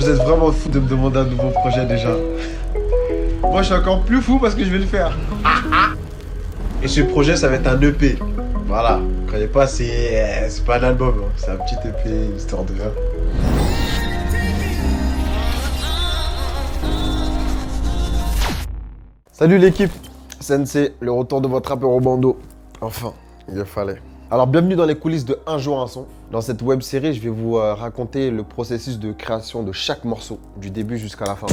vous êtes vraiment fou de me demander un nouveau projet déjà. Moi, je suis encore plus fou parce que je vais le faire. Et ce projet, ça va être un EP. Voilà. Croyez pas, c'est pas un album. Hein. C'est un petit EP, histoire de rien. Salut l'équipe. Sensei, le retour de votre rappeur au bandeau. Enfin, il le fallait. Alors, bienvenue dans les coulisses de Un jour un son. Dans cette web série, je vais vous raconter le processus de création de chaque morceau, du début jusqu'à la fin.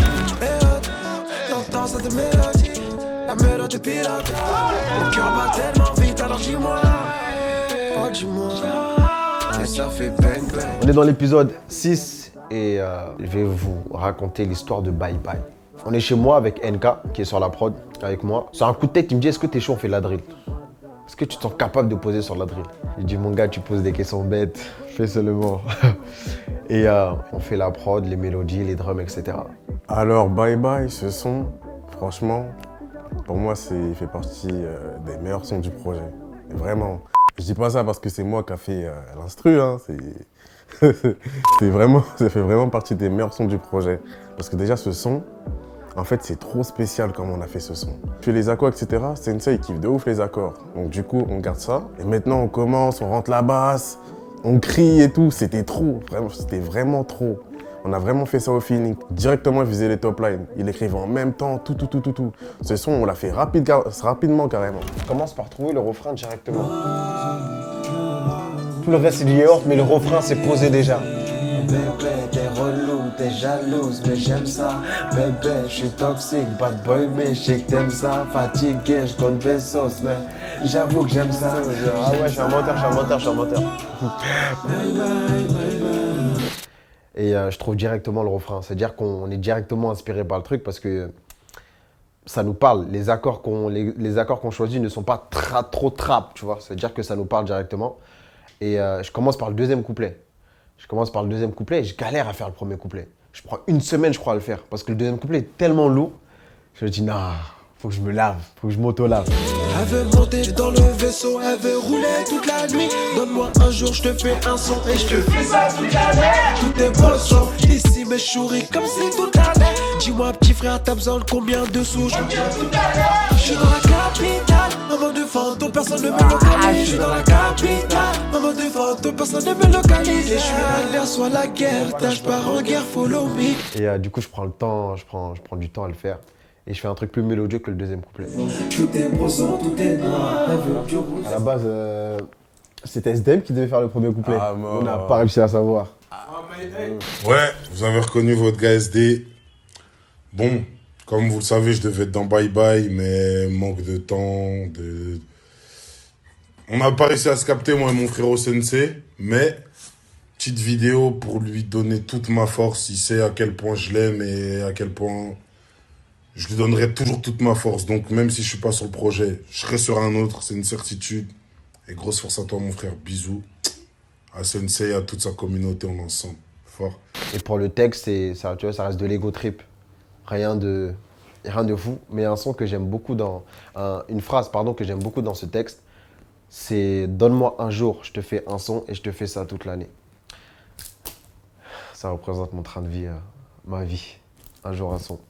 On est dans l'épisode 6 et je vais vous raconter l'histoire de Bye Bye. On est chez moi avec NK qui est sur la prod avec moi. Sur un coup de tête, il me dit est-ce que t'es chaud, on fait de la drill? Est-ce que tu te sens capable de poser sur la drill? Il dit mon gars, tu poses des questions bêtes, fais seulement. Et on fait la prod, les mélodies, les drums, etc. Alors Bye Bye, ce son, franchement, pour moi, il fait partie des meilleurs sons du projet. Et vraiment, je dis pas ça parce que c'est moi qui a fait l'instru, hein. Ça fait vraiment partie des meilleurs sons du projet. Parce que déjà, ce son, en fait, c'est trop spécial comme on a fait ce son. Puis les accords, etc., Sensei, il kiffe de ouf les accords. Donc du coup, on garde ça. Et maintenant, on commence, on rentre la basse, on crie et tout. C'était trop, vraiment, c'était vraiment trop. On a vraiment fait ça au feeling. Directement, il faisait les top lines. Il écrivait en même temps, tout. Ce son, on l'a fait rapidement, carrément. On commence par trouver le refrain directement. Tout le reste, c'est du yaourt, mais le refrain, c'est posé déjà. Bébé, t'es relou, t'es jalouse, mais j'aime ça. Bébé, je suis toxique, bad boy, mais je sais que t'aimes ça. Fatigué, je compte des sauces, mais j'avoue que j'aime ça. Ah ouais, je suis un menteur. Et je trouve directement le refrain. C'est-à-dire qu'on est directement inspiré par le truc parce que ça nous parle. Les accords qu'on choisit ne sont pas trop trap, tu vois. C'est-à-dire que ça nous parle directement. Et je commence par le deuxième couplet. Et je galère à faire le premier couplet. Je prends une semaine, je crois, à le faire. Parce que le deuxième couplet est tellement lourd. Je me dis, non, faut que je me lave, faut que je m'auto-lave. Elle veut monter dans le vaisseau, elle veut rouler toute la nuit. Donne-moi un jour, je te fais un son et je te fais ça toute l'année. Tout est brossant, ici mes chouris comme si toute l'année. Dis-moi petit frère, t'as besoin de combien de sous? Je suis dans la capitale, en mode fantôme, personne ne me localise. Je suis dans la capitale, en mode fantôme, personne ne me localise. Et je suis à l'air, soit la guerre, je pars en guerre, follow me. Et du coup, je prends le temps, je prends du temps à le faire. Et je fais un truc plus mélodieux que le deuxième couplet. Tout est brossant, tout est noir. À la base, c'était SDM qui devait faire le premier couplet. Ah, on n'a pas réussi à savoir. Ouais, vous avez reconnu votre gars SD. Bon, comme vous le savez, je devais être dans Bye Bye, mais manque de temps, On n'a pas réussi à se capter, moi et mon frérot Sensei, mais petite vidéo pour lui donner toute ma force. Il sait à quel point je l'aime et à quel point je lui donnerai toujours toute ma force. Donc même si je suis pas sur le projet, je serai sur un autre, c'est une certitude. Et grosse force à toi, mon frère. Bisous. À Sensei, à toute sa communauté, on est ensemble. Fort. Et pour le texte, ça, tu vois, ça reste de l'ego trip. Rien de fou. Mais un son que j'aime beaucoup une phrase, pardon, que j'aime beaucoup dans ce texte, c'est « Donne-moi un jour, je te fais un son et je te fais ça toute l'année ». Ça représente mon train de vie, ma vie. Un jour, un son.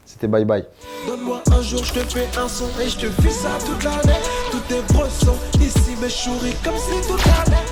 C'était Bye Bye. Donne-moi un jour, je te fais un son et je te fais ça toute l'année. Tout est brossant, ici mes chouris comme si toute l'année.